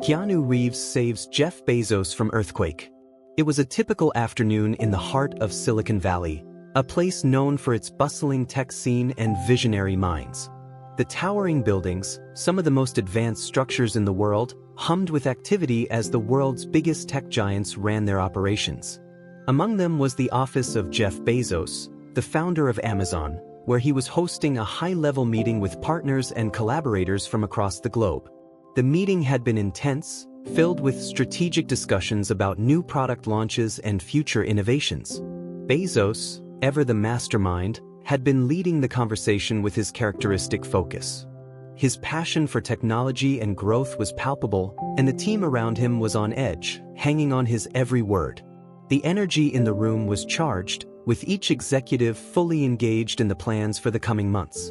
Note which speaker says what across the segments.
Speaker 1: Keanu Reeves saves Jeff Bezos from earthquake. It was a typical afternoon in the heart of Silicon Valley, a place known for its bustling tech scene and visionary minds. The towering buildings, some of the most advanced structures in the world, hummed with activity as the world's biggest tech giants ran their operations. Among them was the office of Jeff Bezos, the founder of Amazon, where he was hosting a high-level meeting with partners and collaborators from across the globe. The meeting had been intense, filled with strategic discussions about new product launches and future innovations. Bezos, ever the mastermind, had been leading the conversation with his characteristic focus. His passion for technology and growth was palpable, and the team around him was on edge, hanging on his every word. The energy in the room was charged, with each executive fully engaged in the plans for the coming months.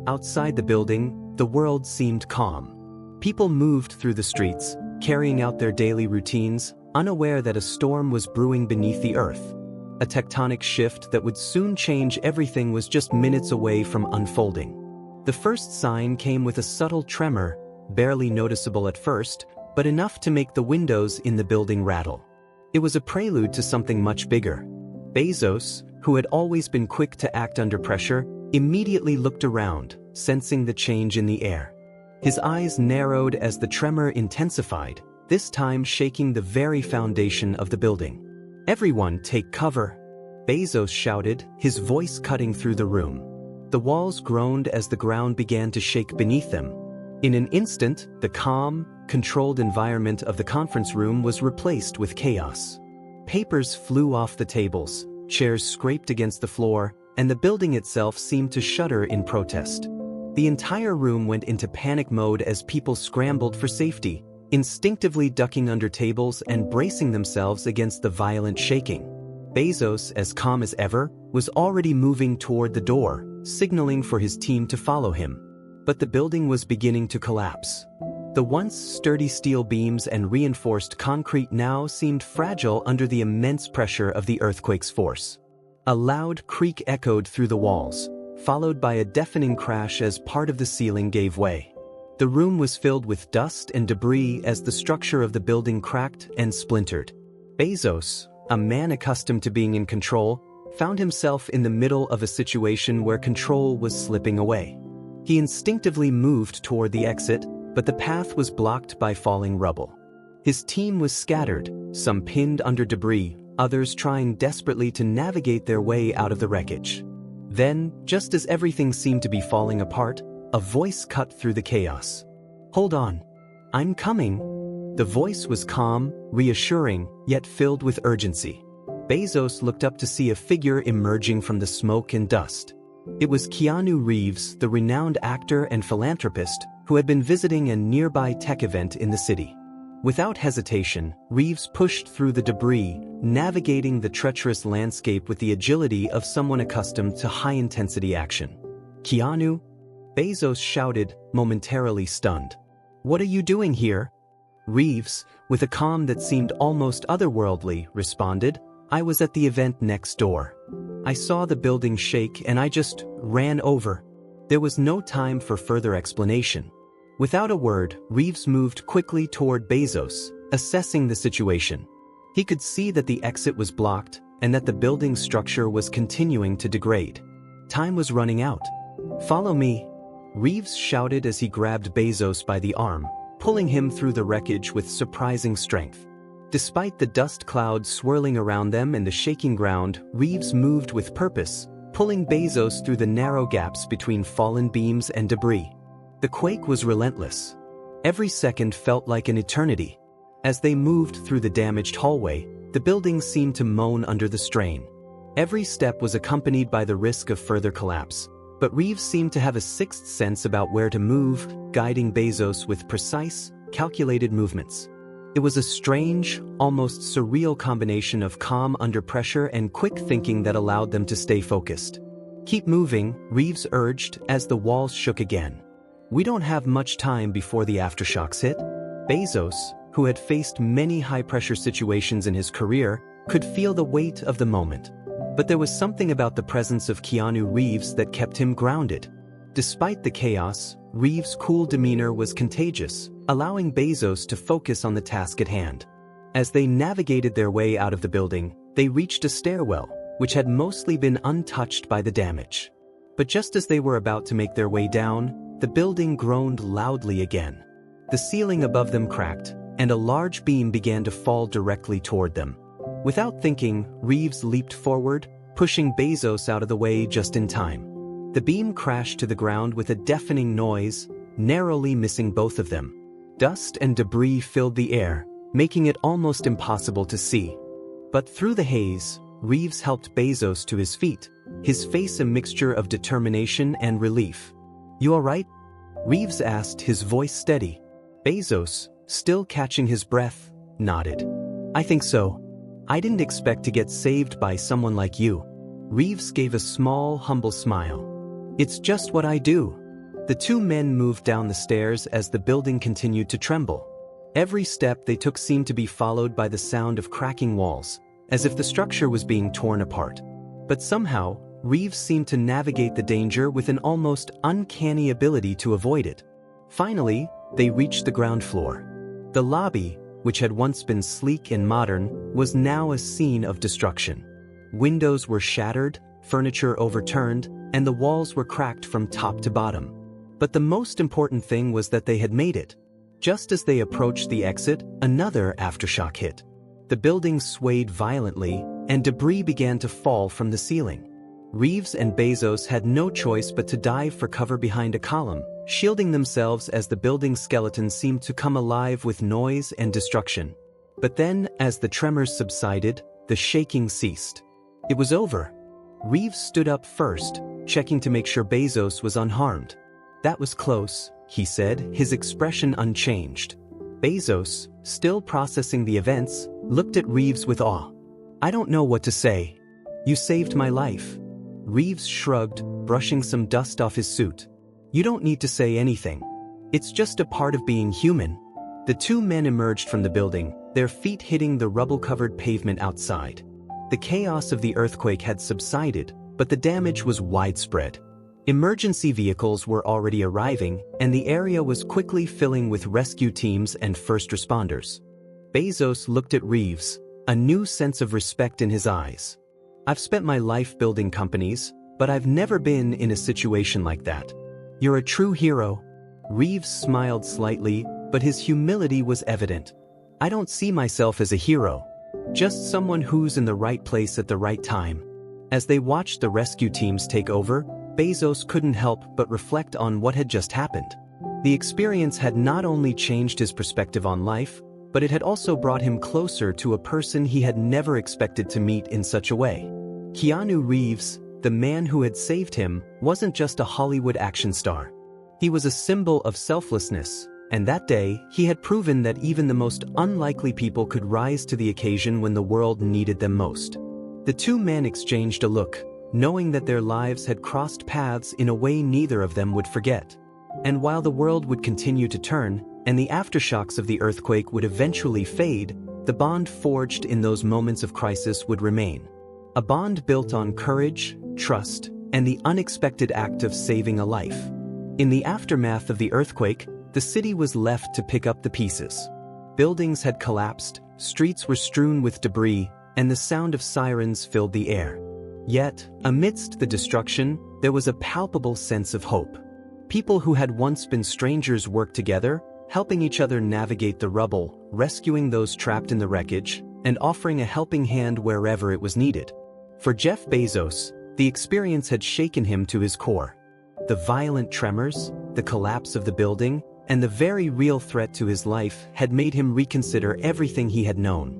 Speaker 1: Outside the building, the world seemed calm. People moved through the streets, carrying out their daily routines, unaware that a storm was brewing beneath the earth. A tectonic shift that would soon change everything was just minutes away from unfolding. The first sign came with a subtle tremor, barely noticeable at first, but enough to make the windows in the building rattle. It was a prelude to something much bigger. Bezos, who had always been quick to act under pressure, immediately looked around, sensing the change in the air. His eyes narrowed as the tremor intensified, this time shaking the very foundation of the building. "Everyone take cover!" Bezos shouted, his voice cutting through the room. The walls groaned as the ground began to shake beneath them. In an instant, the calm, controlled environment of the conference room was replaced with chaos. Papers flew off the tables, chairs scraped against the floor, and the building itself seemed to shudder in protest. The entire room went into panic mode as people scrambled for safety, instinctively ducking under tables and bracing themselves against the violent shaking. Bezos, as calm as ever, was already moving toward the door, signaling for his team to follow him. But the building was beginning to collapse. The once sturdy steel beams and reinforced concrete now seemed fragile under the immense pressure of the earthquake's force. A loud creak echoed through the walls, followed by a deafening crash as part of the ceiling gave way. The room was filled with dust and debris as the structure of the building cracked and splintered. Bezos, a man accustomed to being in control, found himself in the middle of a situation where control was slipping away. He instinctively moved toward the exit, but the path was blocked by falling rubble. His team was scattered, some pinned under debris, others trying desperately to navigate their way out of the wreckage. Then, just as everything seemed to be falling apart, a voice cut through the chaos. "Hold on. I'm coming." The voice was calm, reassuring, yet filled with urgency. Bezos looked up to see a figure emerging from the smoke and dust. It was Keanu Reeves, the renowned actor and philanthropist, who had been visiting a nearby tech event in the city. Without hesitation, Reeves pushed through the debris, navigating the treacherous landscape with the agility of someone accustomed to high-intensity action. "Keanu?" Bezos shouted, momentarily stunned. "What are you doing here?" Reeves, with a calm that seemed almost otherworldly, responded, "I was at the event next door. I saw the building shake and I just ran over." There was no time for further explanation. Without a word, Reeves moved quickly toward Bezos, assessing the situation. He could see that the exit was blocked and that the building's structure was continuing to degrade. Time was running out. "Follow me," Reeves shouted as he grabbed Bezos by the arm, pulling him through the wreckage with surprising strength. Despite the dust clouds swirling around them and the shaking ground, Reeves moved with purpose, pulling Bezos through the narrow gaps between fallen beams and debris. The quake was relentless. Every second felt like an eternity. As they moved through the damaged hallway, the building seemed to moan under the strain. Every step was accompanied by the risk of further collapse, but Reeves seemed to have a sixth sense about where to move, guiding Bezos with precise, calculated movements. It was a strange, almost surreal combination of calm under pressure and quick thinking that allowed them to stay focused. "Keep moving," Reeves urged as the walls shook again. "We don't have much time before the aftershocks hit." Bezos, who had faced many high-pressure situations in his career, could feel the weight of the moment. But there was something about the presence of Keanu Reeves that kept him grounded. Despite the chaos, Reeves' cool demeanor was contagious, allowing Bezos to focus on the task at hand. As they navigated their way out of the building, they reached a stairwell, which had mostly been untouched by the damage. But just as they were about to make their way down, the building groaned loudly again. The ceiling above them cracked, and a large beam began to fall directly toward them. Without thinking, Reeves leaped forward, pushing Bezos out of the way just in time. The beam crashed to the ground with a deafening noise, narrowly missing both of them. Dust and debris filled the air, making it almost impossible to see. But through the haze, Reeves helped Bezos to his feet, his face a mixture of determination and relief. "You all right?" Reeves asked, his voice steady. Bezos, still catching his breath, nodded. "I think so. I didn't expect to get saved by someone like you." Reeves gave a small, humble smile. "It's just what I do." The two men moved down the stairs as the building continued to tremble. Every step they took seemed to be followed by the sound of cracking walls, as if the structure was being torn apart. But somehow, Reeves seemed to navigate the danger with an almost uncanny ability to avoid it. Finally, they reached the ground floor. The lobby, which had once been sleek and modern, was now a scene of destruction. Windows were shattered, furniture overturned, and the walls were cracked from top to bottom. But the most important thing was that they had made it. Just as they approached the exit, another aftershock hit. The building swayed violently, and debris began to fall from the ceiling. Reeves and Bezos had no choice but to dive for cover behind a column, shielding themselves as the building's skeleton seemed to come alive with noise and destruction. But then, as the tremors subsided, the shaking ceased. It was over. Reeves stood up first, checking to make sure Bezos was unharmed. "That was close," he said, his expression unchanged. Bezos, still processing the events, looked at Reeves with awe. "I don't know what to say. You saved my life." Reeves shrugged, brushing some dust off his suit. "You don't need to say anything. It's just a part of being human." The two men emerged from the building, their feet hitting the rubble-covered pavement outside. The chaos of the earthquake had subsided, but the damage was widespread. Emergency vehicles were already arriving, and the area was quickly filling with rescue teams and first responders. Bezos looked at Reeves, a new sense of respect in his eyes. "I've spent my life building companies, but I've never been in a situation like that. You're a true hero." Reeves smiled slightly, but his humility was evident. "I don't see myself as a hero. Just someone who's in the right place at the right time." As they watched the rescue teams take over, Bezos couldn't help but reflect on what had just happened. The experience had not only changed his perspective on life, but it had also brought him closer to a person he had never expected to meet in such a way. Keanu Reeves, the man who had saved him, wasn't just a Hollywood action star. He was a symbol of selflessness, and that day, he had proven that even the most unlikely people could rise to the occasion when the world needed them most. The two men exchanged a look, knowing that their lives had crossed paths in a way neither of them would forget. And while the world would continue to turn, and the aftershocks of the earthquake would eventually fade, the bond forged in those moments of crisis would remain. A bond built on courage, trust, and the unexpected act of saving a life. In the aftermath of the earthquake, the city was left to pick up the pieces. Buildings had collapsed, streets were strewn with debris, and the sound of sirens filled the air. Yet, amidst the destruction, there was a palpable sense of hope. People who had once been strangers worked together, helping each other navigate the rubble, rescuing those trapped in the wreckage, and offering a helping hand wherever it was needed. For Jeff Bezos, the experience had shaken him to his core. The violent tremors, the collapse of the building, and the very real threat to his life had made him reconsider everything he had known.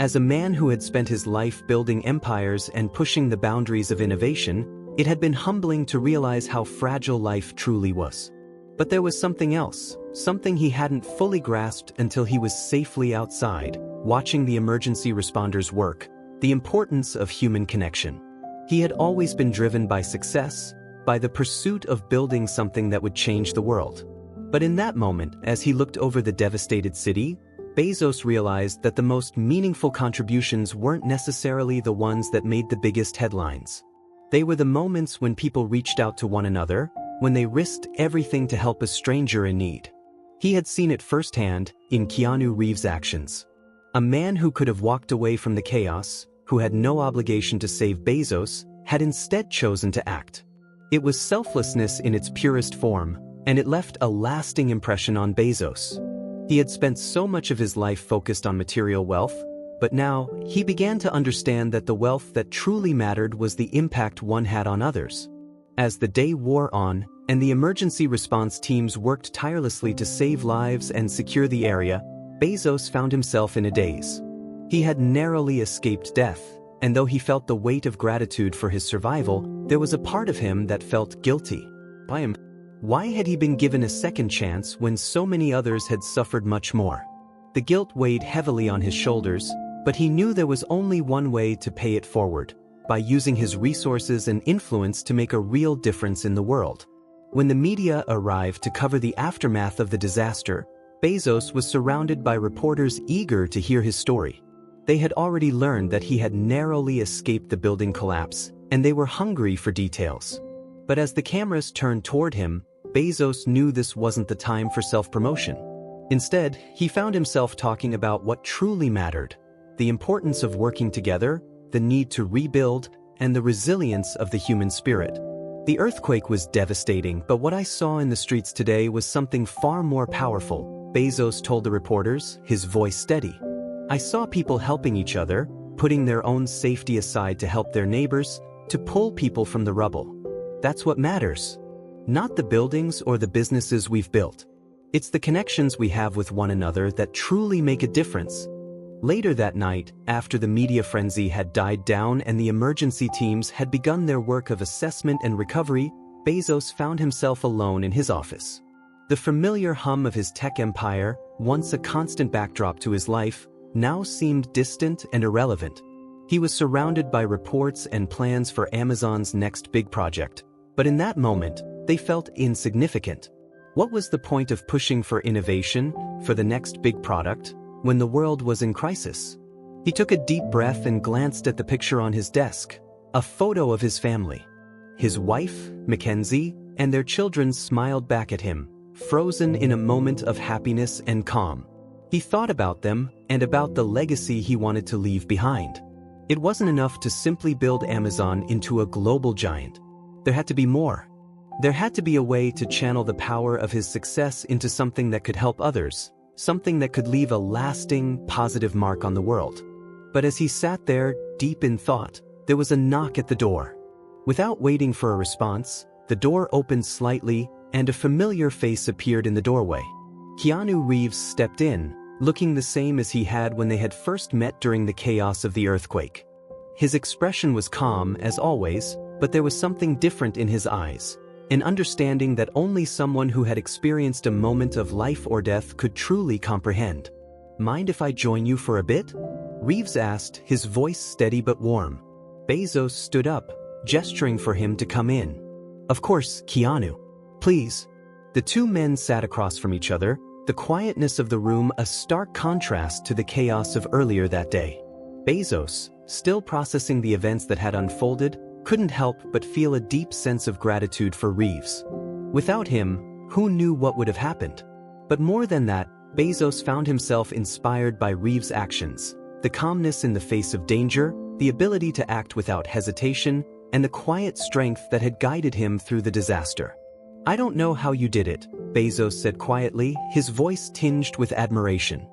Speaker 1: As a man who had spent his life building empires and pushing the boundaries of innovation, it had been humbling to realize how fragile life truly was. But there was something else, something he hadn't fully grasped until he was safely outside, watching the emergency responders work, the importance of human connection. He had always been driven by success, by the pursuit of building something that would change the world. But in that moment, as he looked over the devastated city, Bezos realized that the most meaningful contributions weren't necessarily the ones that made the biggest headlines. They were the moments when people reached out to one another, when they risked everything to help a stranger in need. He had seen it firsthand in Keanu Reeves' actions. A man who could have walked away from the chaos, who had no obligation to save Bezos, had instead chosen to act. It was selflessness in its purest form, and it left a lasting impression on Bezos. He had spent so much of his life focused on material wealth, but now he began to understand that the wealth that truly mattered was the impact one had on others. As the day wore on, and the emergency response teams worked tirelessly to save lives and secure the area, Bezos found himself in a daze. He had narrowly escaped death, and though he felt the weight of gratitude for his survival, there was a part of him that felt guilty. Why had he been given a second chance when so many others had suffered much more? The guilt weighed heavily on his shoulders, but he knew there was only one way to pay it forward: by using his resources and influence to make a real difference in the world. When the media arrived to cover the aftermath of the disaster, Bezos was surrounded by reporters eager to hear his story. They had already learned that he had narrowly escaped the building collapse, and they were hungry for details. But as the cameras turned toward him, Bezos knew this wasn't the time for self-promotion. Instead, he found himself talking about what truly mattered: the importance of working together, the need to rebuild, and the resilience of the human spirit. The earthquake was devastating, but what I saw in the streets today was something far more powerful, Bezos told the reporters, his voice steady. I saw people helping each other, putting their own safety aside to help their neighbors, to pull people from the rubble. That's what matters. Not the buildings or the businesses we've built. It's the connections we have with one another that truly make a difference. Later that night, after the media frenzy had died down and the emergency teams had begun their work of assessment and recovery, Bezos found himself alone in his office. The familiar hum of his tech empire, once a constant backdrop to his life, now seemed distant and irrelevant. He was surrounded by reports and plans for Amazon's next big project, but in that moment, they felt insignificant. What was the point of pushing for innovation, for the next big product, when the world was in crisis? He took a deep breath and glanced at the picture on his desk, a photo of his family. His wife, Mackenzie, and their children smiled back at him, frozen in a moment of happiness and calm. He thought about them and about the legacy he wanted to leave behind. It wasn't enough to simply build Amazon into a global giant. There had to be more. There had to be a way to channel the power of his success into something that could help others, something that could leave a lasting, positive mark on the world. But as he sat there, deep in thought, there was a knock at the door. Without waiting for a response, the door opened slightly and a familiar face appeared in the doorway. Keanu Reeves stepped in, looking the same as he had when they had first met during the chaos of the earthquake. His expression was calm, as always, but there was something different in his eyes, an understanding that only someone who had experienced a moment of life or death could truly comprehend. "Mind if I join you for a bit?" Reeves asked, his voice steady but warm. Bezos stood up, gesturing for him to come in. "Of course, Keanu. Please." The two men sat across from each other, the quietness of the room a stark contrast to the chaos of earlier that day. Bezos, still processing the events that had unfolded, couldn't help but feel a deep sense of gratitude for Reeves. Without him, who knew what would have happened? But more than that, Bezos found himself inspired by Reeves' actions, the calmness in the face of danger, the ability to act without hesitation, and the quiet strength that had guided him through the disaster. "I don't know how you did it," Bezos said quietly, his voice tinged with admiration.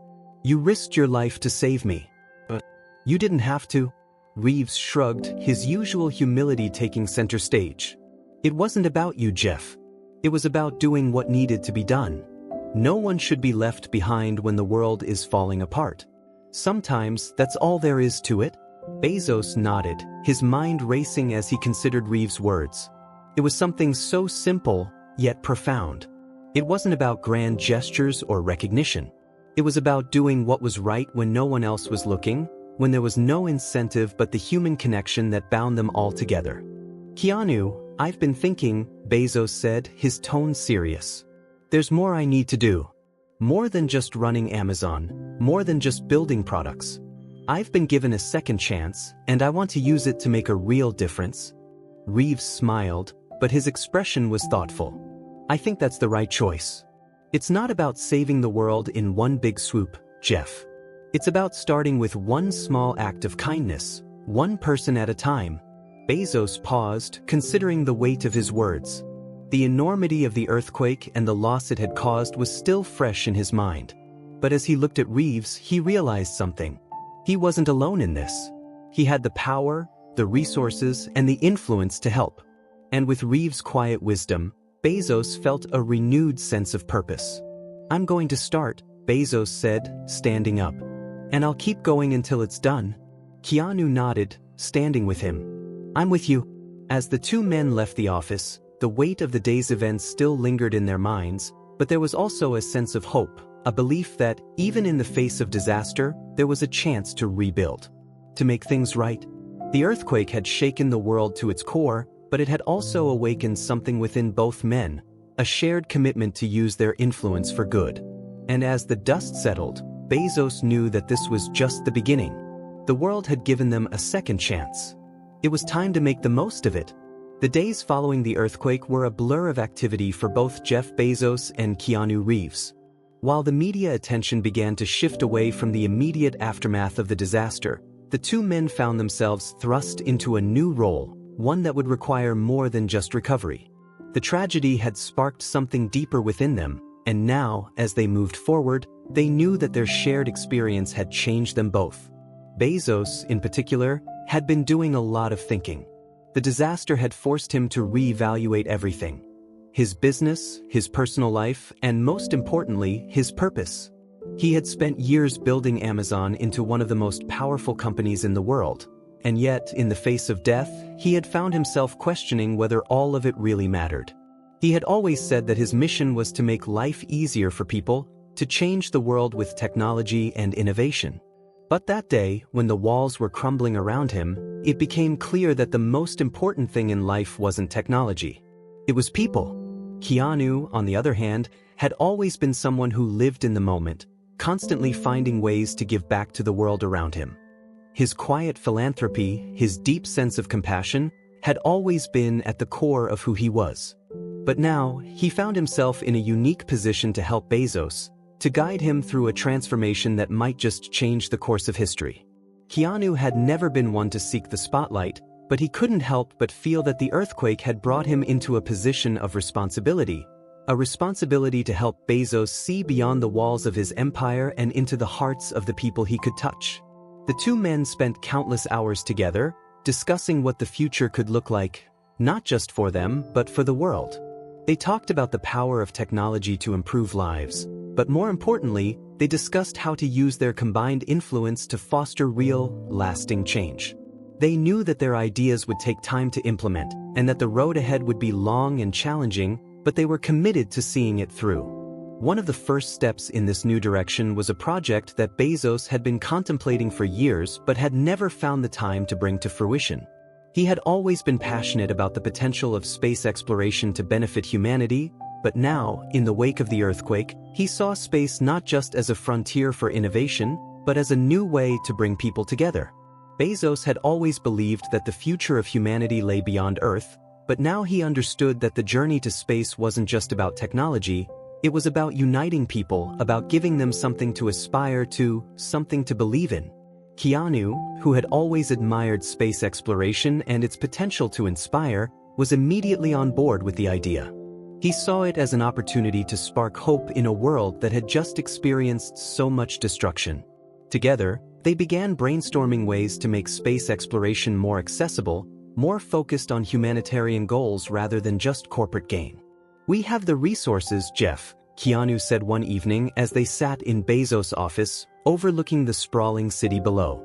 Speaker 1: "You risked your life to save me. But you didn't have to." Reeves shrugged, his usual humility taking center stage. "It wasn't about you, Jeff. It was about doing what needed to be done. No one should be left behind when the world is falling apart. Sometimes that's all there is to it." Bezos nodded, his mind racing as he considered Reeves' words. It was something so simple, yet profound. It wasn't about grand gestures or recognition. It was about doing what was right when no one else was looking, when there was no incentive but the human connection that bound them all together. "Keanu, I've been thinking," Bezos said, his tone serious. "There's more I need to do. More than just running Amazon, more than just building products. I've been given a second chance, and I want to use it to make a real difference." Reeves smiled, but his expression was thoughtful. "I think that's the right choice. It's not about saving the world in one big swoop, Jeff. It's about starting with one small act of kindness, one person at a time." Bezos paused, considering the weight of his words. The enormity of the earthquake and the loss it had caused was still fresh in his mind. But as he looked at Reeves, he realized something. He wasn't alone in this. He had the power, the resources, and the influence to help. And with Reeves' quiet wisdom, Bezos felt a renewed sense of purpose. "I'm going to start," Bezos said, standing up. "And I'll keep going until it's done." Keanu nodded, standing with him. "I'm with you." As the two men left the office, the weight of the day's events still lingered in their minds, but there was also a sense of hope, a belief that, even in the face of disaster, there was a chance to rebuild, to make things right. The earthquake had shaken the world to its core, but it had also awakened something within both men, a shared commitment to use their influence for good. And as the dust settled, Bezos knew that this was just the beginning. The world had given them a second chance. It was time to make the most of it. The days following the earthquake were a blur of activity for both Jeff Bezos and Keanu Reeves. While the media attention began to shift away from the immediate aftermath of the disaster, the two men found themselves thrust into a new role, one that would require more than just recovery. The tragedy had sparked something deeper within them, and now, as they moved forward, they knew that their shared experience had changed them both. Bezos, in particular, had been doing a lot of thinking. The disaster had forced him to reevaluate everything: his business, his personal life, and most importantly, his purpose. He had spent years building Amazon into one of the most powerful companies in the world, and yet, in the face of death, he had found himself questioning whether all of it really mattered. He had always said that his mission was to make life easier for people, to change the world with technology and innovation. But that day, when the walls were crumbling around him, it became clear that the most important thing in life wasn't technology. It was people. Keanu, on the other hand, had always been someone who lived in the moment, constantly finding ways to give back to the world around him. His quiet philanthropy, his deep sense of compassion, had always been at the core of who he was. But now, he found himself in a unique position to help Bezos, to guide him through a transformation that might just change the course of history. Keanu had never been one to seek the spotlight, but he couldn't help but feel that the earthquake had brought him into a position of responsibility, a responsibility to help Bezos see beyond the walls of his empire and into the hearts of the people he could touch. The two men spent countless hours together, discussing what the future could look like, not just for them, but for the world. They talked about the power of technology to improve lives, but more importantly, they discussed how to use their combined influence to foster real, lasting change. They knew that their ideas would take time to implement, and that the road ahead would be long and challenging, but they were committed to seeing it through. One of the first steps in this new direction was a project that Bezos had been contemplating for years but had never found the time to bring to fruition. He had always been passionate about the potential of space exploration to benefit humanity, but now, in the wake of the earthquake, he saw space not just as a frontier for innovation, but as a new way to bring people together. Bezos had always believed that the future of humanity lay beyond Earth, but now he understood that the journey to space wasn't just about technology, it was about uniting people, about giving them something to aspire to, something to believe in. Keanu, who had always admired space exploration and its potential to inspire, was immediately on board with the idea. He saw it as an opportunity to spark hope in a world that had just experienced so much destruction. Together, they began brainstorming ways to make space exploration more accessible, more focused on humanitarian goals rather than just corporate gain. "We have the resources, Jeff," Keanu said one evening as they sat in Bezos' office, overlooking the sprawling city below.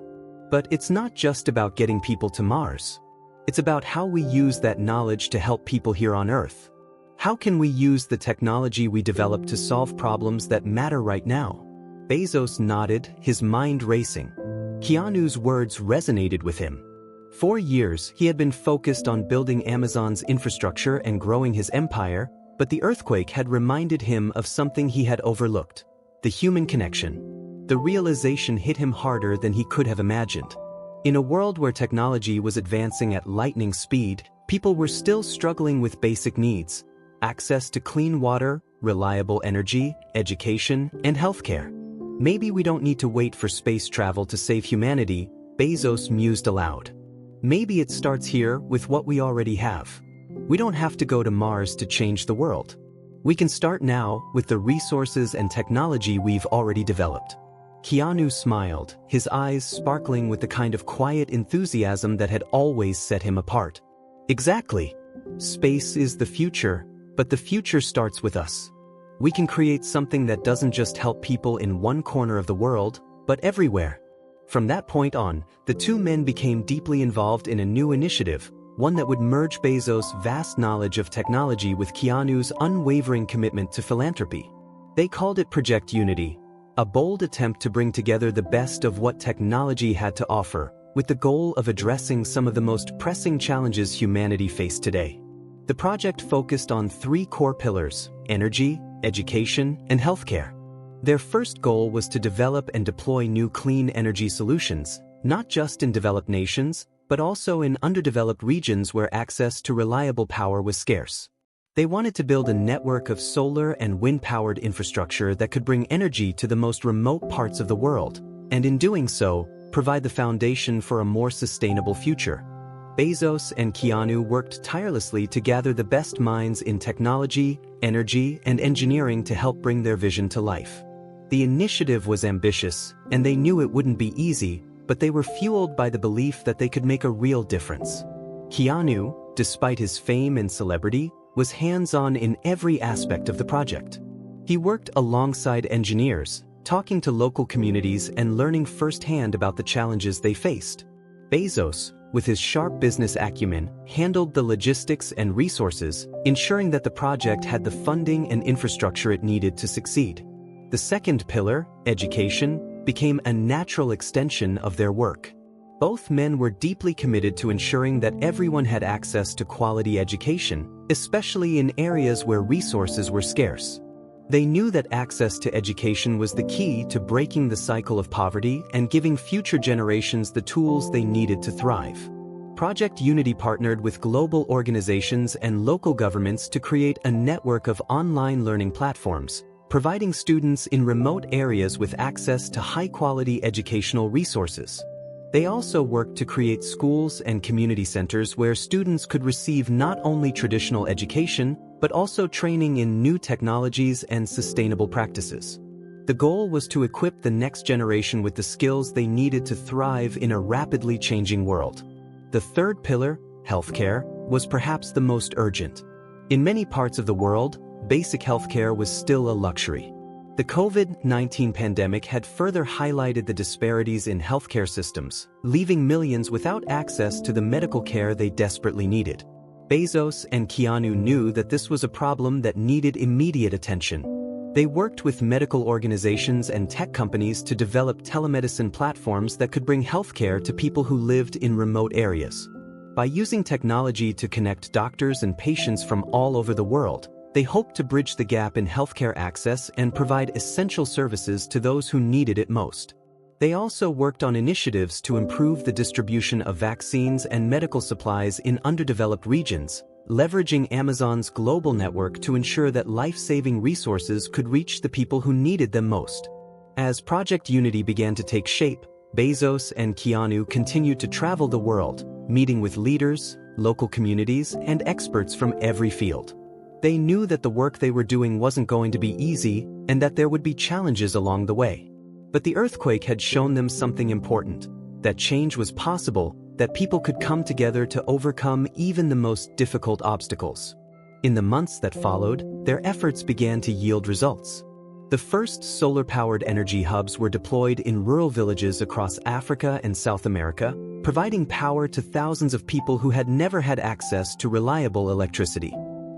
Speaker 1: "But it's not just about getting people to Mars. It's about how we use that knowledge to help people here on Earth. How can we use the technology we develop to solve problems that matter right now?" Bezos nodded, his mind racing. Keanu's words resonated with him. For years, he had been focused on building Amazon's infrastructure and growing his empire, but the earthquake had reminded him of something he had overlooked: the human connection. The realization hit him harder than he could have imagined. In a world where technology was advancing at lightning speed, People were still struggling with basic needs: access to clean water, reliable energy, education, and healthcare. Maybe we don't need to wait for space travel to save humanity, Bezos mused aloud. Maybe it starts here with what we already have. We don't have to go to Mars to change the world. We can start now with the resources and technology we've already developed. Keanu smiled, his eyes sparkling with the kind of quiet enthusiasm that had always set him apart. Exactly. Space is the future, but the future starts with us. We can create something that doesn't just help people in one corner of the world, but everywhere. From that point on, the two men became deeply involved in a new initiative, one that would merge Bezos' vast knowledge of technology with Keanu's unwavering commitment to philanthropy. They called it Project Unity, a bold attempt to bring together the best of what technology had to offer, with the goal of addressing some of the most pressing challenges humanity faced today. The project focused on three core pillars: energy, education, and healthcare. Their first goal was to develop and deploy new clean energy solutions, not just in developed nations, but also in underdeveloped regions where access to reliable power was scarce. They wanted to build a network of solar and wind-powered infrastructure that could bring energy to the most remote parts of the world, and in doing so, provide the foundation for a more sustainable future. Bezos and Keanu worked tirelessly to gather the best minds in technology, energy, and engineering to help bring their vision to life. The initiative was ambitious, and they knew it wouldn't be easy, but they were fueled by the belief that they could make a real difference. Keanu, despite his fame and celebrity, was hands-on in every aspect of the project. He worked alongside engineers, talking to local communities and learning firsthand about the challenges they faced. Bezos, with his sharp business acumen, handled the logistics and resources, ensuring that the project had the funding and infrastructure it needed to succeed. The second pillar, education, became a natural extension of their work. Both men were deeply committed to ensuring that everyone had access to quality education, especially in areas where resources were scarce. They knew that access to education was the key to breaking the cycle of poverty and giving future generations the tools they needed to thrive. Project Unity partnered with global organizations and local governments to create a network of online learning platforms, providing students in remote areas with access to high-quality educational resources. They also worked to create schools and community centers where students could receive not only traditional education, but also training in new technologies and sustainable practices. The goal was to equip the next generation with the skills they needed to thrive in a rapidly changing world. The third pillar, healthcare, was perhaps the most urgent. In many parts of the world, basic healthcare was still a luxury. The COVID-19 pandemic had further highlighted the disparities in healthcare systems, leaving millions without access to the medical care they desperately needed. Bezos and Keanu knew that this was a problem that needed immediate attention. They worked with medical organizations and tech companies to develop telemedicine platforms that could bring healthcare to people who lived in remote areas. By using technology to connect doctors and patients from all over the world, they hoped to bridge the gap in healthcare access and provide essential services to those who needed it most. They also worked on initiatives to improve the distribution of vaccines and medical supplies in underdeveloped regions, leveraging Amazon's global network to ensure that life-saving resources could reach the people who needed them most. As Project Unity began to take shape, Bezos and Keanu continued to travel the world, meeting with leaders, local communities, and experts from every field. They knew that the work they were doing wasn't going to be easy and that there would be challenges along the way. But the earthquake had shown them something important, that change was possible, that people could come together to overcome even the most difficult obstacles. In the months that followed, their efforts began to yield results. The first solar-powered energy hubs were deployed in rural villages across Africa and South America, providing power to thousands of people who had never had access to reliable electricity.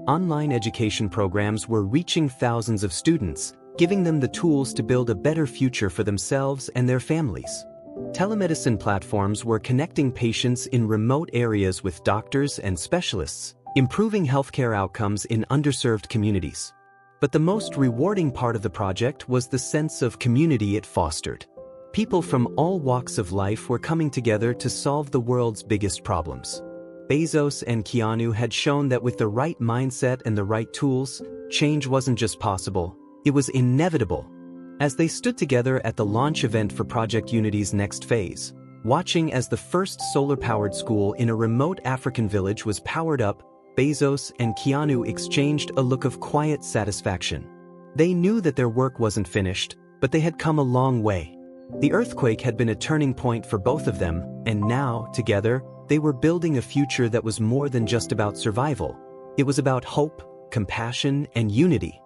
Speaker 1: Online education programs were reaching thousands of students, giving them the tools to build a better future for themselves and their families. Telemedicine platforms were connecting patients in remote areas with doctors and specialists, improving healthcare outcomes in underserved communities. But the most rewarding part of the project was the sense of community it fostered. People from all walks of life were coming together to solve the world's biggest problems. Bezos and Keanu had shown that with the right mindset and the right tools, change wasn't just possible, it was inevitable. As they stood together at the launch event for Project Unity's next phase, watching as the first solar-powered school in a remote African village was powered up, Bezos and Keanu exchanged a look of quiet satisfaction. They knew that their work wasn't finished, but they had come a long way. The earthquake had been a turning point for both of them, and now, together, they were building a future that was more than just about survival. It was about hope, compassion, and unity.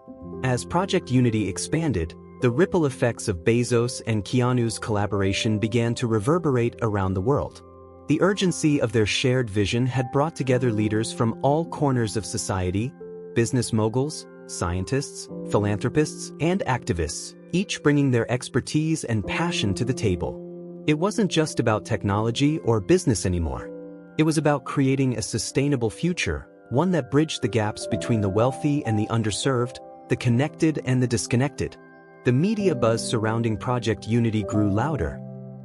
Speaker 1: As Project Unity expanded, the ripple effects of Bezos and Keanu's collaboration began to reverberate around the world. The urgency of their shared vision had brought together leaders from all corners of society, business moguls, scientists, philanthropists, and activists, each bringing their expertise and passion to the table. It wasn't just about technology or business anymore. It was about creating a sustainable future, one that bridged the gaps between the wealthy and the underserved, the connected and the disconnected. The media buzz surrounding Project Unity grew louder.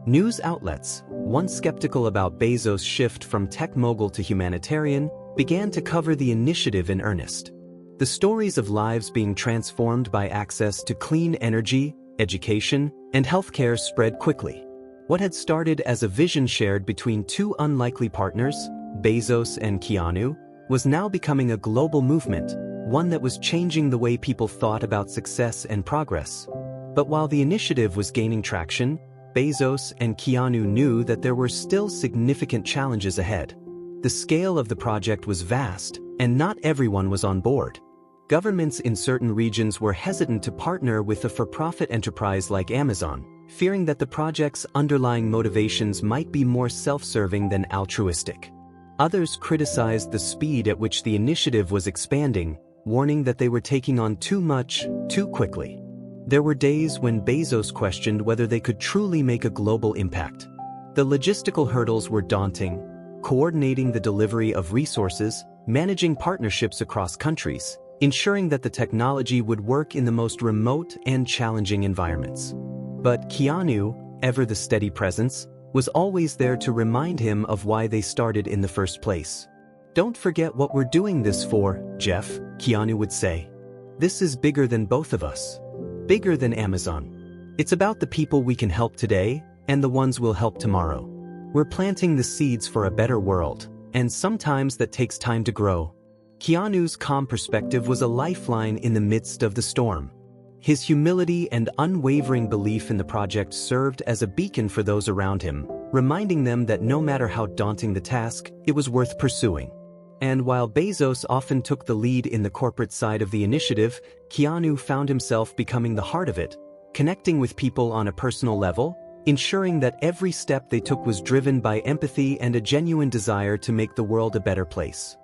Speaker 1: News outlets, once skeptical about Bezos' shift from tech mogul to humanitarian, began to cover the initiative in earnest. The stories of lives being transformed by access to clean energy, education, and healthcare spread quickly. What had started as a vision shared between two unlikely partners, Bezos and Keanu, was now becoming a global movement, one that was changing the way people thought about success and progress. But while the initiative was gaining traction, Bezos and Keanu knew that there were still significant challenges ahead. The scale of the project was vast, and not everyone was on board. Governments in certain regions were hesitant to partner with a for-profit enterprise like Amazon, fearing that the project's underlying motivations might be more self-serving than altruistic. Others criticized the speed at which the initiative was expanding, warning that they were taking on too much, too quickly. There were days when Bezos questioned whether they could truly make a global impact. The logistical hurdles were daunting: coordinating the delivery of resources, managing partnerships across countries, ensuring that the technology would work in the most remote and challenging environments. But Keanu, ever the steady presence, was always there to remind him of why they started in the first place. "Don't forget what we're doing this for, Jeff," Keanu would say. "This is bigger than both of us. Bigger than Amazon. It's about the people we can help today and the ones we'll help tomorrow. We're planting the seeds for a better world, and sometimes that takes time to grow." Keanu's calm perspective was a lifeline in the midst of the storm. His humility and unwavering belief in the project served as a beacon for those around him, reminding them that no matter how daunting the task, it was worth pursuing. And while Bezos often took the lead in the corporate side of the initiative, Keanu found himself becoming the heart of it, connecting with people on a personal level, ensuring that every step they took was driven by empathy and a genuine desire to make the world a better place.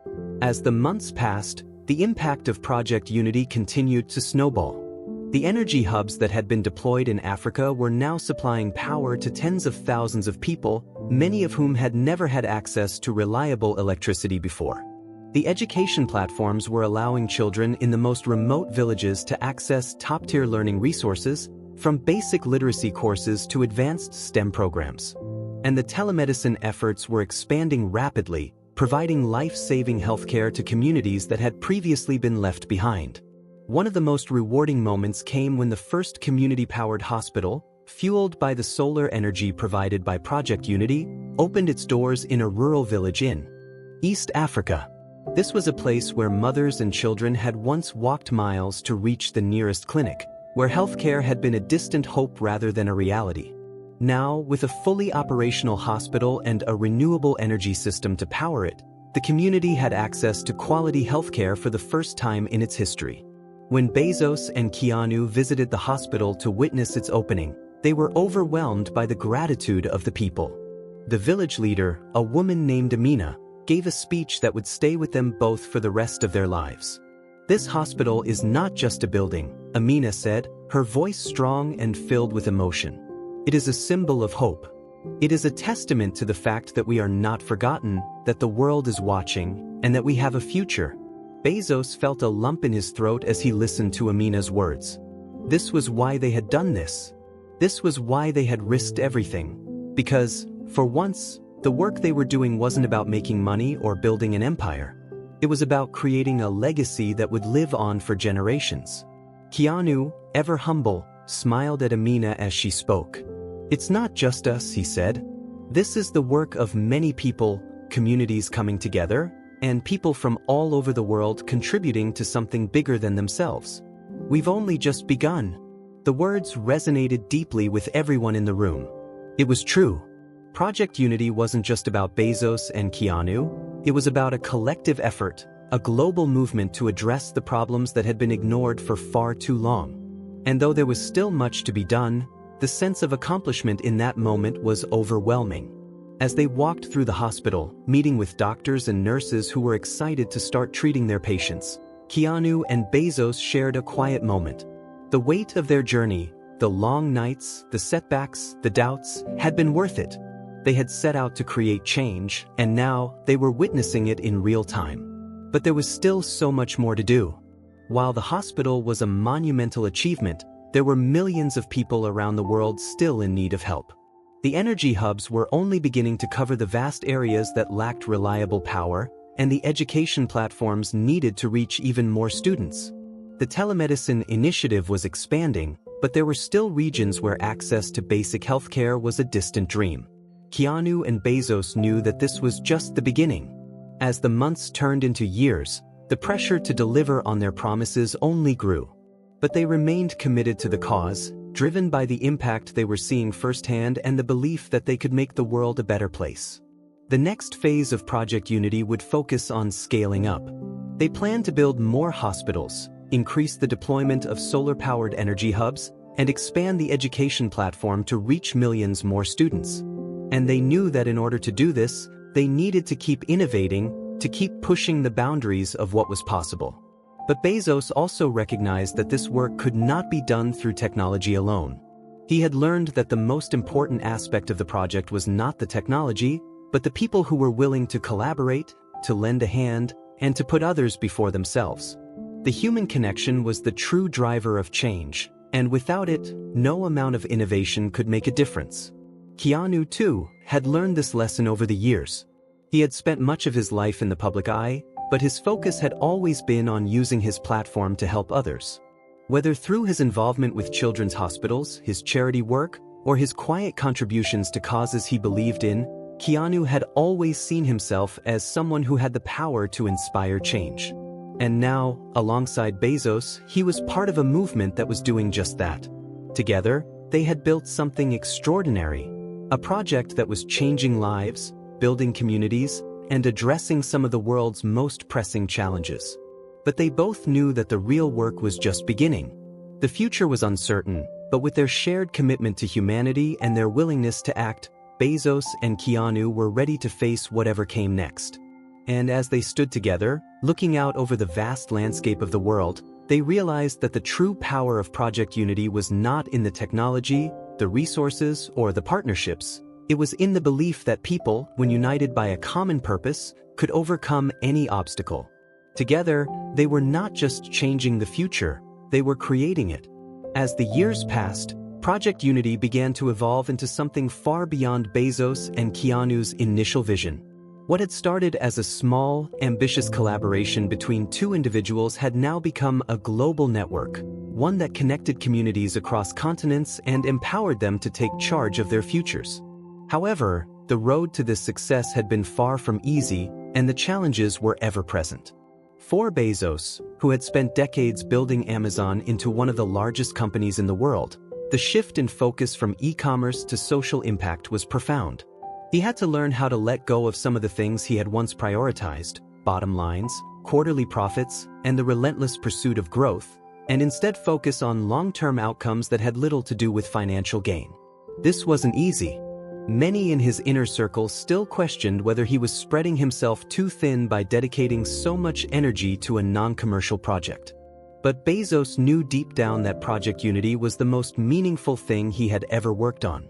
Speaker 1: As the months passed, the impact of Project Unity continued to snowball. The energy hubs that had been deployed in Africa were now supplying power to tens of thousands of people, many of whom had never had access to reliable electricity before. The education platforms were allowing children in the most remote villages to access top-tier learning resources, from basic literacy courses to advanced STEM programs. And the telemedicine efforts were expanding rapidly, providing life-saving healthcare to communities that had previously been left behind. One of the most rewarding moments came when the first community-powered hospital, fueled by the solar energy provided by Project Unity, opened its doors in a rural village in East Africa. This was a place where mothers and children had once walked miles to reach the nearest clinic, where healthcare had been a distant hope rather than a reality. Now, with a fully operational hospital and a renewable energy system to power it, the community had access to quality healthcare for the first time in its history. When Bezos and Keanu visited the hospital to witness its opening, they were overwhelmed by the gratitude of the people. The village leader, a woman named Amina, gave a speech that would stay with them both for the rest of their lives. "This hospital is not just a building," Amina said, her voice strong and filled with emotion. "It is a symbol of hope. It is a testament to the fact that we are not forgotten, that the world is watching, and that we have a future." Bezos felt a lump in his throat as he listened to Amina's words. This was why they had done this. This was why they had risked everything. Because, for once, The work they were doing wasn't about making money or building an empire. It was about creating a legacy that would live on for generations. Keanu, ever humble, smiled at Amina as she spoke. "It's not just us," he said. "This is the work of many people, communities coming together, and people from all over the world contributing to something bigger than themselves. We've only just begun." The words resonated deeply with everyone in the room. It was true. Project Unity wasn't just about Bezos and Keanu. It was about a collective effort, a global movement to address the problems that had been ignored for far too long. And though there was still much to be done, the sense of accomplishment in that moment was overwhelming. As they walked through the hospital, meeting with doctors and nurses who were excited to start treating their patients, Keanu and Bezos shared a quiet moment. The weight of their journey, the long nights, the setbacks, the doubts, had been worth it. They had set out to create change, and now they were witnessing it in real time. But there was still so much more to do. While the hospital was a monumental achievement, there were millions of people around the world still in need of help. The energy hubs were only beginning to cover the vast areas that lacked reliable power, and the education platforms needed to reach even more students. The telemedicine initiative was expanding, but there were still regions where access to basic healthcare was a distant dream. Keanu and Bezos knew that this was just the beginning. As the months turned into years, the pressure to deliver on their promises only grew. But they remained committed to the cause, driven by the impact they were seeing firsthand and the belief that they could make the world a better place. The next phase of Project Unity would focus on scaling up. They planned to build more hospitals, increase the deployment of solar-powered energy hubs, and expand the education platform to reach millions more students. And they knew that in order to do this, they needed to keep innovating, to keep pushing the boundaries of what was possible. But Bezos also recognized that this work could not be done through technology alone. He had learned that the most important aspect of the project was not the technology, but the people who were willing to collaborate, to lend a hand, and to put others before themselves. The human connection was the true driver of change, and without it, no amount of innovation could make a difference. Keanu, too, had learned this lesson over the years. He had spent much of his life in the public eye, but his focus had always been on using his platform to help others. Whether through his involvement with children's hospitals, his charity work, or his quiet contributions to causes he believed in, Keanu had always seen himself as someone who had the power to inspire change. And now, alongside Bezos, he was part of a movement that was doing just that. Together, they had built something extraordinary, a project that was changing lives, building communities, and addressing some of the world's most pressing challenges. But they both knew that the real work was just beginning. The future was uncertain, but with their shared commitment to humanity and their willingness to act, Bezos and Keanu were ready to face whatever came next. And as they stood together, looking out over the vast landscape of the world, they realized that the true power of Project Unity was not in the technology, the resources, or the partnerships. It was in the belief that people, when united by a common purpose, could overcome any obstacle. Together, they were not just changing the future, they were creating it. As the years passed, Project Unity began to evolve into something far beyond Bezos and Keanu's initial vision. What had started as a small, ambitious collaboration between two individuals had now become a global network, one that connected communities across continents and empowered them to take charge of their futures. However, the road to this success had been far from easy, and the challenges were ever present. For Bezos, who had spent decades building Amazon into one of the largest companies in the world, the shift in focus from e-commerce to social impact was profound. He had to learn how to let go of some of the things he had once prioritized, bottom lines, quarterly profits, and the relentless pursuit of growth, and instead focus on long-term outcomes that had little to do with financial gain. This wasn't easy. Many in his inner circle still questioned whether he was spreading himself too thin by dedicating so much energy to a non-commercial project. But Bezos knew deep down that Project Unity was the most meaningful thing he had ever worked on.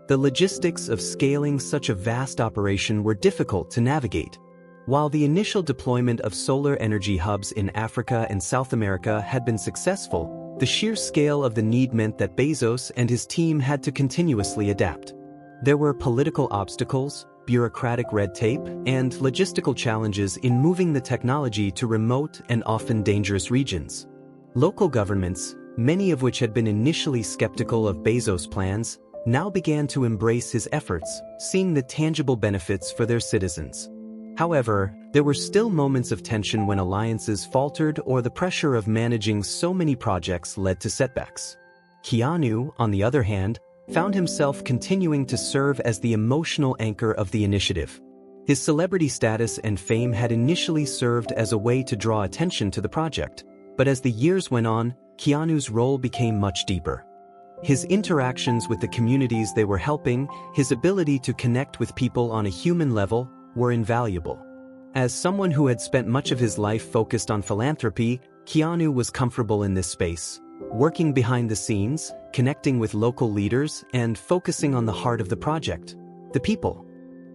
Speaker 1: The logistics of scaling such a vast operation were difficult to navigate. While the initial deployment of solar energy hubs in Africa and South America had been successful, the sheer scale of the need meant that Bezos and his team had to continuously adapt. There were political obstacles, bureaucratic red tape, and logistical challenges in moving the technology to remote and often dangerous regions. Local governments, many of which had been initially skeptical of Bezos' plans, now began to embrace his efforts, seeing the tangible benefits for their citizens. However, there were still moments of tension when alliances faltered or the pressure of managing so many projects led to setbacks. Keanu, on the other hand, found himself continuing to serve as the emotional anchor of the initiative. His celebrity status and fame had initially served as a way to draw attention to the project, but as the years went on, Keanu's role became much deeper. His interactions with the communities they were helping, his ability to connect with people on a human level, were invaluable. As someone who had spent much of his life focused on philanthropy, Keanu was comfortable in this space, working behind the scenes, connecting with local leaders, and focusing on the heart of the project, the people.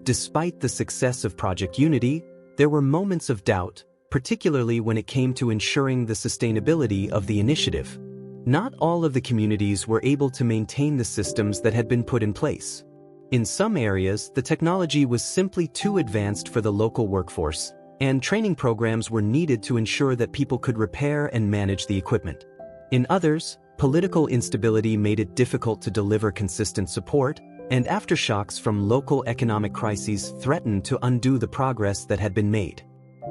Speaker 1: Despite the success of Project Unity, there were moments of doubt, particularly when it came to ensuring the sustainability of the initiative. Not all of the communities were able to maintain the systems that had been put in place. In some areas, the technology was simply too advanced for the local workforce, and training programs were needed to ensure that people could repair and manage the equipment. In others, political instability made it difficult to deliver consistent support, and aftershocks from local economic crises threatened to undo the progress that had been made.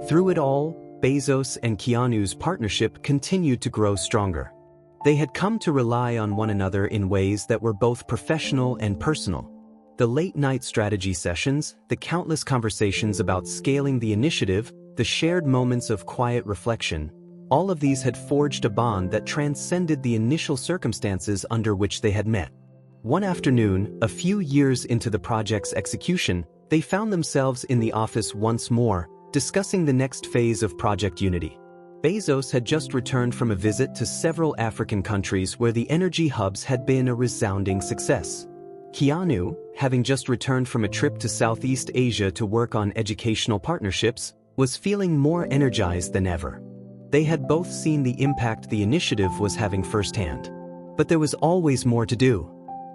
Speaker 1: Through it all, Bezos and Keanu's partnership continued to grow stronger. They had come to rely on one another in ways that were both professional and personal. The late-night strategy sessions, the countless conversations about scaling the initiative, the shared moments of quiet reflection, all of these had forged a bond that transcended the initial circumstances under which they had met. One afternoon, a few years into the project's execution, they found themselves in the office once more, discussing the next phase of Project Unity. Bezos had just returned from a visit to several African countries where the energy hubs had been a resounding success. Keanu, having just returned from a trip to Southeast Asia to work on educational partnerships, was feeling more energized than ever. They had both seen the impact the initiative was having firsthand. But there was always more to do.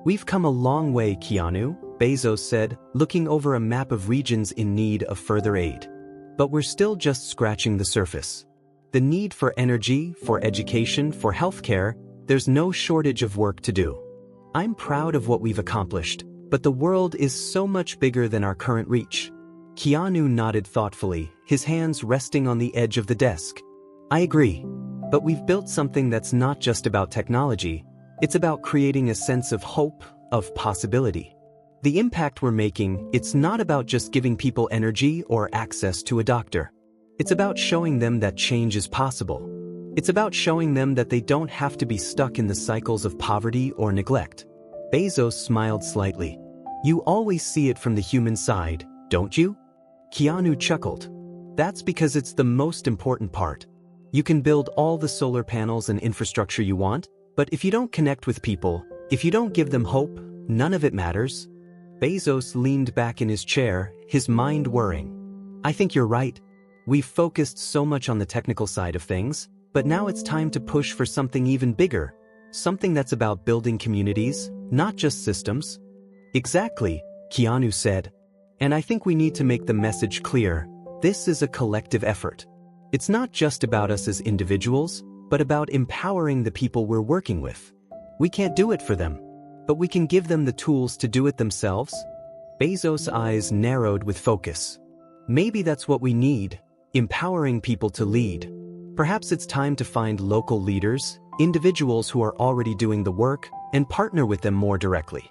Speaker 1: "We've come a long way, Keanu," Bezos said, looking over a map of regions in need of further aid. "But we're still just scratching the surface. The need for energy, for education, for healthcare, there's no shortage of work to do. I'm proud of what we've accomplished, but the world is so much bigger than our current reach." Keanu nodded thoughtfully, his hands resting on the edge of the desk. "I agree. But we've built something that's not just about technology, it's about creating a sense of hope, of possibility. The impact we're making, it's not about just giving people energy or access to a doctor. It's about showing them that change is possible. It's about showing them that they don't have to be stuck in the cycles of poverty or neglect." Bezos smiled slightly. "You always see it from the human side, don't you?" Keanu chuckled. "That's because it's the most important part. You can build all the solar panels and infrastructure you want, but if you don't connect with people, if you don't give them hope, none of it matters." Bezos leaned back in his chair, his mind whirring. "I think you're right. We've focused so much on the technical side of things, but now it's time to push for something even bigger, something that's about building communities, not just systems." "Exactly," Keanu said. "And I think we need to make the message clear. This is a collective effort. It's not just about us as individuals, but about empowering the people we're working with. We can't do it for them, but we can give them the tools to do it themselves." Bezos' eyes narrowed with focus. "Maybe that's what we need, empowering people to lead. Perhaps it's time to find local leaders, individuals who are already doing the work, and partner with them more directly.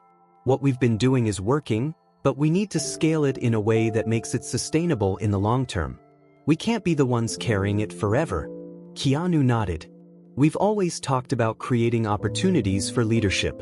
Speaker 1: What we've been doing is working, but we need to scale it in a way that makes it sustainable in the long term. We can't be the ones carrying it forever." Keanu nodded. "We've always talked about creating opportunities for leadership.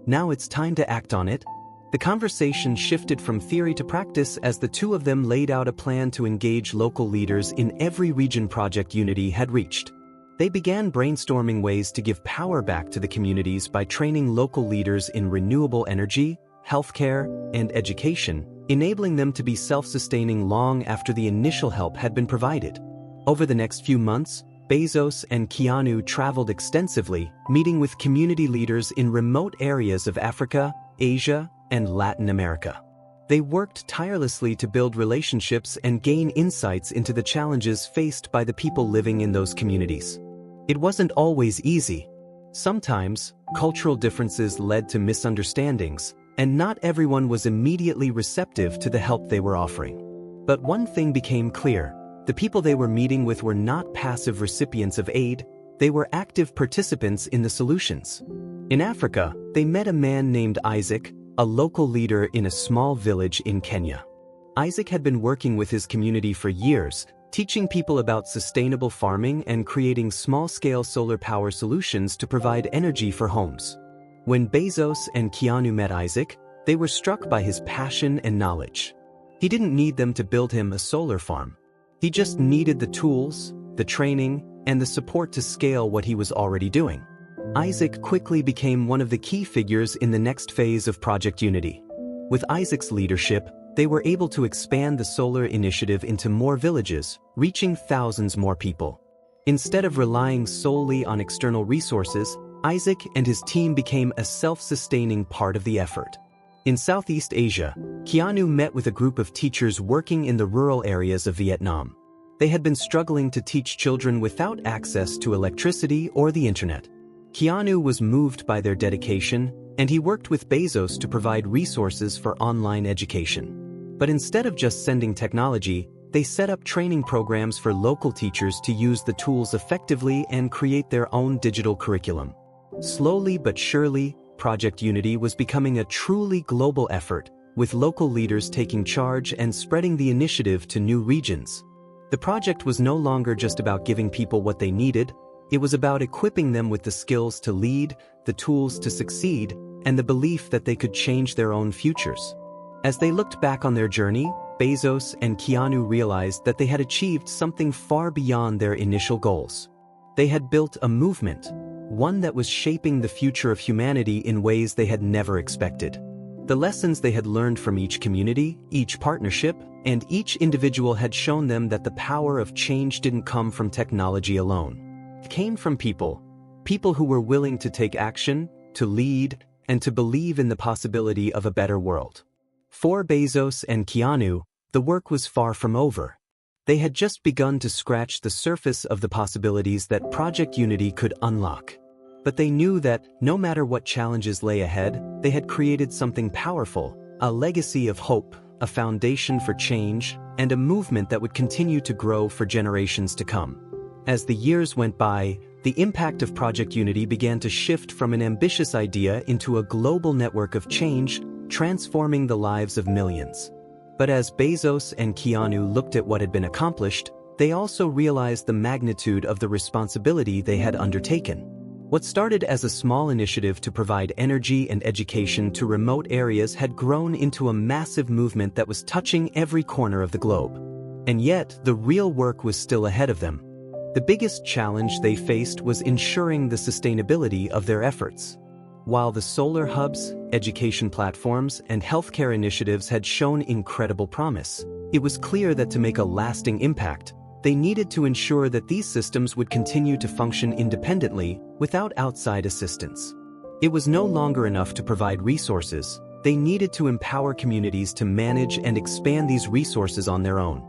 Speaker 1: Now it's time to act on it." The conversation shifted from theory to practice as the two of them laid out a plan to engage local leaders in every region Project Unity had reached. They began brainstorming ways to give power back to the communities by training local leaders in renewable energy, healthcare, and education, enabling them to be self-sustaining long after the initial help had been provided. Over the next few months, Bezos and Keanu traveled extensively, meeting with community leaders in remote areas of Africa, Asia, and Latin America. They worked tirelessly to build relationships and gain insights into the challenges faced by the people living in those communities. It wasn't always easy. Sometimes, cultural differences led to misunderstandings, and not everyone was immediately receptive to the help they were offering. But one thing became clear: the people they were meeting with were not passive recipients of aid, they were active participants in the solutions. In Africa, they met a man named Isaac, a local leader in a small village in Kenya. Isaac had been working with his community for years, teaching people about sustainable farming and creating small-scale solar power solutions to provide energy for homes. When Bezos and Keanu met Isaac, they were struck by his passion and knowledge. He didn't need them to build him a solar farm. He just needed the tools, the training, and the support to scale what he was already doing. Isaac quickly became one of the key figures in the next phase of Project Unity. With Isaac's leadership, they were able to expand the solar initiative into more villages, reaching thousands more people. Instead of relying solely on external resources, Isaac and his team became a self-sustaining part of the effort. In Southeast Asia, Keanu met with a group of teachers working in the rural areas of Vietnam. They had been struggling to teach children without access to electricity or the internet. Keanu was moved by their dedication, and he worked with Bezos to provide resources for online education. But instead of just sending technology, they set up training programs for local teachers to use the tools effectively and create their own digital curriculum. Slowly but surely, Project Unity was becoming a truly global effort, with local leaders taking charge and spreading the initiative to new regions. The project was no longer just about giving people what they needed. It was about equipping them with the skills to lead, the tools to succeed, and the belief that they could change their own futures. As they looked back on their journey, Bezos and Keanu realized that they had achieved something far beyond their initial goals. They had built a movement, one that was shaping the future of humanity in ways they had never expected. The lessons they had learned from each community, each partnership, and each individual had shown them that the power of change didn't come from technology alone. It came from people who were willing to take action, to lead, and to believe in the possibility of a better world. For Bezos and Keanu, the work was far from over. They had just begun to scratch the surface of the possibilities that Project Unity could unlock. But they knew that, no matter what challenges lay ahead, they had created something powerful, a legacy of hope, a foundation for change, and a movement that would continue to grow for generations to come. As the years went by, the impact of Project Unity began to shift from an ambitious idea into a global network of change, transforming the lives of millions. But as Bezos and Keanu looked at what had been accomplished, they also realized the magnitude of the responsibility they had undertaken. What started as a small initiative to provide energy and education to remote areas had grown into a massive movement that was touching every corner of the globe. And yet, the real work was still ahead of them. The biggest challenge they faced was ensuring the sustainability of their efforts. While the solar hubs, education platforms, and healthcare initiatives had shown incredible promise, it was clear that to make a lasting impact, they needed to ensure that these systems would continue to function independently, without outside assistance. It was no longer enough to provide resources. They needed to empower communities to manage and expand these resources on their own.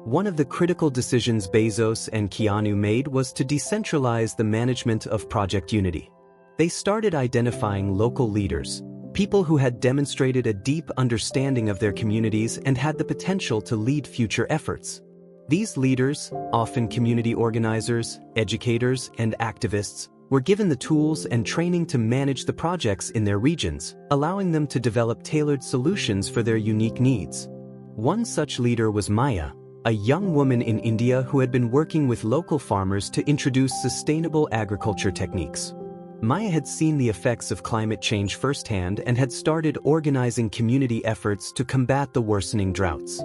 Speaker 1: One of the critical decisions Bezos and Keanu made was to decentralize the management of Project Unity. They started identifying local leaders, people who had demonstrated a deep understanding of their communities and had the potential to lead future efforts. These leaders, often community organizers, educators, and activists, were given the tools and training to manage the projects in their regions, allowing them to develop tailored solutions for their unique needs. One such leader was Maya, a young woman in India who had been working with local farmers to introduce sustainable agriculture techniques. Maya had seen the effects of climate change firsthand and had started organizing community efforts to combat the worsening droughts.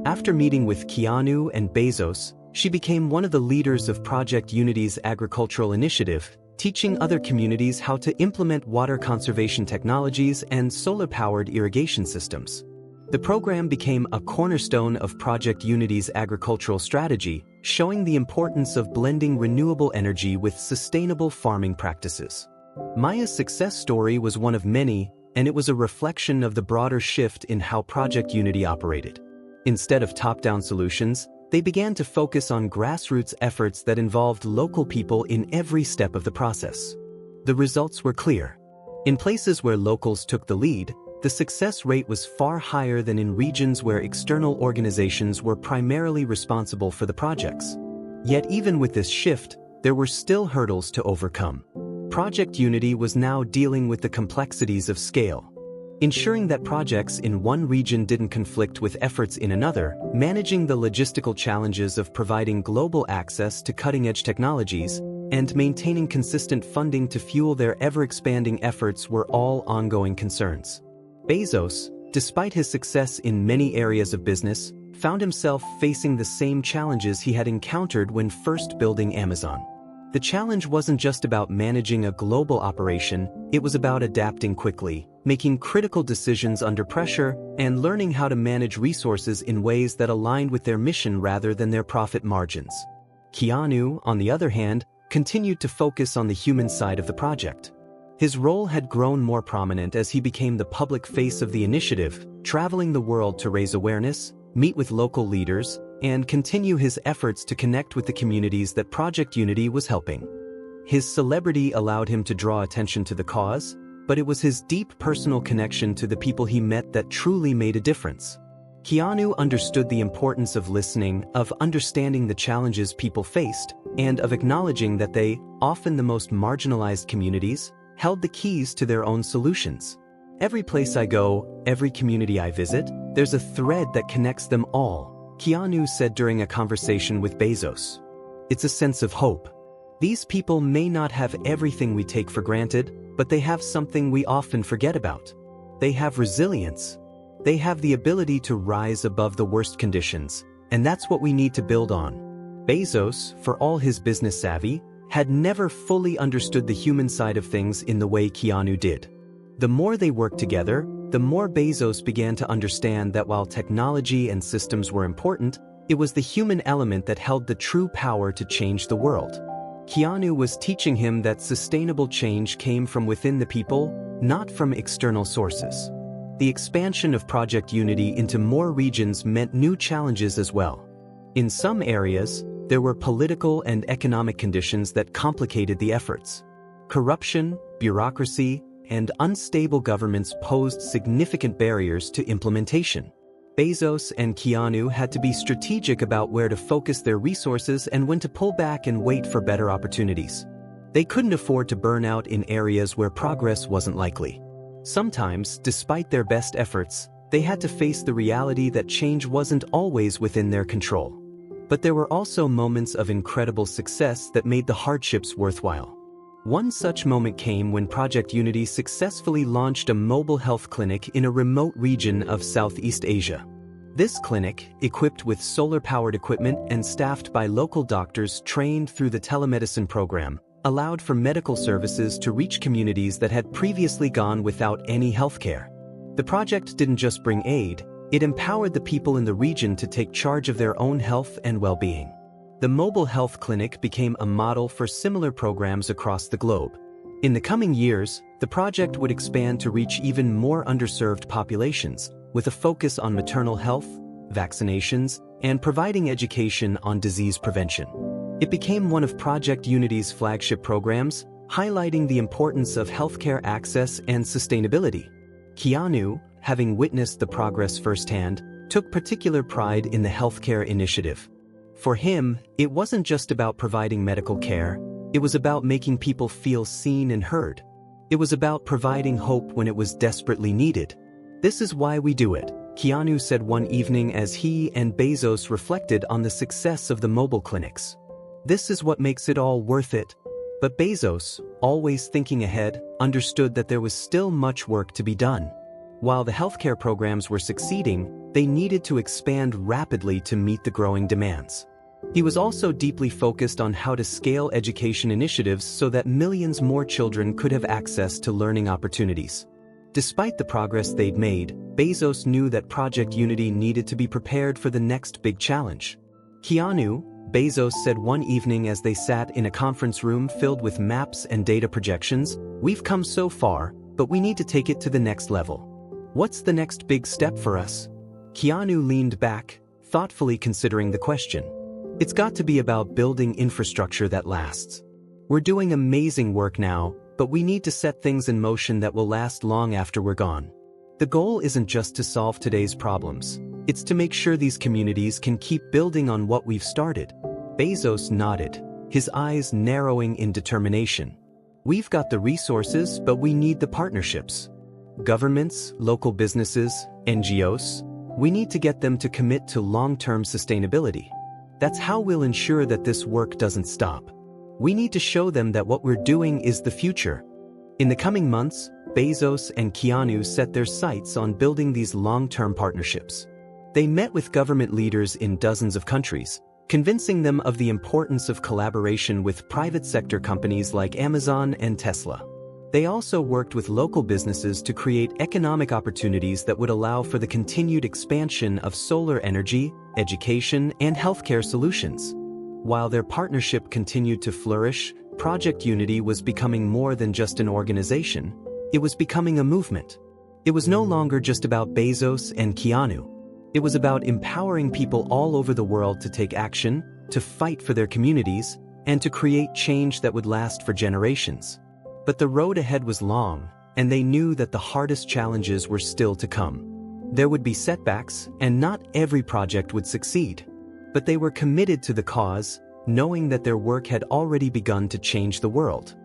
Speaker 1: After meeting with Keanu and Bezos, she became one of the leaders of Project Unity's agricultural initiative, teaching other communities how to implement water conservation technologies and solar-powered irrigation systems. The program became a cornerstone of Project Unity's agricultural strategy, showing the importance of blending renewable energy with sustainable farming practices. Maya's success story was one of many, and it was a reflection of the broader shift in how Project Unity operated. Instead of top-down solutions, they began to focus on grassroots efforts that involved local people in every step of the process. The results were clear. In places where locals took the lead, the success rate was far higher than in regions where external organizations were primarily responsible for the projects. Yet even with this shift, there were still hurdles to overcome. Project Unity was now dealing with the complexities of scale. Ensuring that projects in one region didn't conflict with efforts in another, managing the logistical challenges of providing global access to cutting-edge technologies, and maintaining consistent funding to fuel their ever-expanding efforts were all ongoing concerns. Bezos, despite his success in many areas of business, found himself facing the same challenges he had encountered when first building Amazon. The challenge wasn't just about managing a global operation, it was about adapting quickly, making critical decisions under pressure, and learning how to manage resources in ways that aligned with their mission rather than their profit margins. Keanu, on the other hand, continued to focus on the human side of the project. His role had grown more prominent as he became the public face of the initiative, traveling the world to raise awareness, meet with local leaders, and continue his efforts to connect with the communities that Project Unity was helping. His celebrity allowed him to draw attention to the cause, but it was his deep personal connection to the people he met that truly made a difference. Keanu understood the importance of listening, of understanding the challenges people faced, and of acknowledging that they, often the most marginalized communities, held the keys to their own solutions. Every place I go, every community I visit, there's a thread that connects them all, Keanu said during a conversation with Bezos. It's a sense of hope. These people may not have everything we take for granted, but they have something we often forget about. They have resilience. They have the ability to rise above the worst conditions, and that's what we need to build on. Bezos, for all his business savvy, had never fully understood the human side of things in the way Keanu did. The more they worked together, the more Bezos began to understand that while technology and systems were important, it was the human element that held the true power to change the world. Keanu was teaching him that sustainable change came from within the people, not from external sources. The expansion of Project Unity into more regions meant new challenges as well. In some areas, there were political and economic conditions that complicated the efforts. Corruption, bureaucracy, and unstable governments posed significant barriers to implementation. Bezos and Keanu had to be strategic about where to focus their resources and when to pull back and wait for better opportunities. They couldn't afford to burn out in areas where progress wasn't likely. Sometimes, despite their best efforts, they had to face the reality that change wasn't always within their control. But there were also moments of incredible success that made the hardships worthwhile. One such moment came when Project Unity successfully launched a mobile health clinic in a remote region of Southeast Asia. This clinic, equipped with solar-powered equipment and staffed by local doctors trained through the telemedicine program, allowed for medical services to reach communities that had previously gone without any healthcare. The project didn't just bring aid, it empowered the people in the region to take charge of their own health and well-being. The mobile health clinic became a model for similar programs across the globe. In the coming years, the project would expand to reach even more underserved populations, with a focus on maternal health, vaccinations, and providing education on disease prevention. It became one of Project Unity's flagship programs, highlighting the importance of healthcare access and sustainability. Keanu, having witnessed the progress firsthand, took particular pride in the healthcare initiative. For him, it wasn't just about providing medical care, it was about making people feel seen and heard. It was about providing hope when it was desperately needed. This is why we do it, Keanu said one evening as he and Bezos reflected on the success of the mobile clinics. This is what makes it all worth it. But Bezos, always thinking ahead, understood that there was still much work to be done. While the healthcare programs were succeeding, they needed to expand rapidly to meet the growing demands. He was also deeply focused on how to scale education initiatives so that millions more children could have access to learning opportunities. Despite the progress they'd made, Bezos knew that Project Unity needed to be prepared for the next big challenge. Keanu, Bezos said one evening as they sat in a conference room filled with maps and data projections, "We've come so far, but we need to take it to the next level. What's the next big step for us? Keanu leaned back, thoughtfully considering the question. It's got to be about building infrastructure that lasts. We're doing amazing work now, but we need to set things in motion that will last long after we're gone. The goal isn't just to solve today's problems. It's to make sure these communities can keep building on what we've started. Bezos nodded, his eyes narrowing in determination. We've got the resources, but we need the partnerships. Governments, local businesses, NGOs, we need to get them to commit to long-term sustainability. That's how we'll ensure that this work doesn't stop. We need to show them that what we're doing is the future. In the coming months, Bezos and Keanu set their sights on building these long-term partnerships. They met with government leaders in dozens of countries, convincing them of the importance of collaboration with private sector companies like Amazon and Tesla. They also worked with local businesses to create economic opportunities that would allow for the continued expansion of solar energy, education, and healthcare solutions. While their partnership continued to flourish, Project Unity was becoming more than just an organization. It was becoming a movement. It was no longer just about Bezos and Keanu. It was about empowering people all over the world to take action, to fight for their communities, and to create change that would last for generations. But the road ahead was long, and they knew that the hardest challenges were still to come. There would be setbacks, and not every project would succeed. But they were committed to the cause, knowing that their work had already begun to change the world.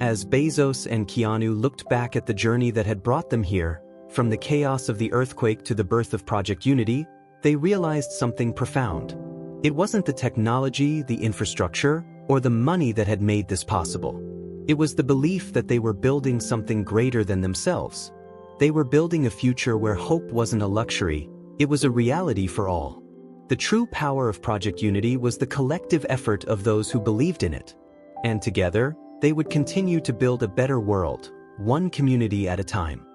Speaker 1: As Bezos and Keanu looked back at the journey that had brought them here, from the chaos of the earthquake to the birth of Project Unity, they realized something profound. It wasn't the technology, the infrastructure, or the money that had made this possible. It was the belief that they were building something greater than themselves. They were building a future where hope wasn't a luxury, it was a reality for all. The true power of Project Unity was the collective effort of those who believed in it. And together, they would continue to build a better world, one community at a time.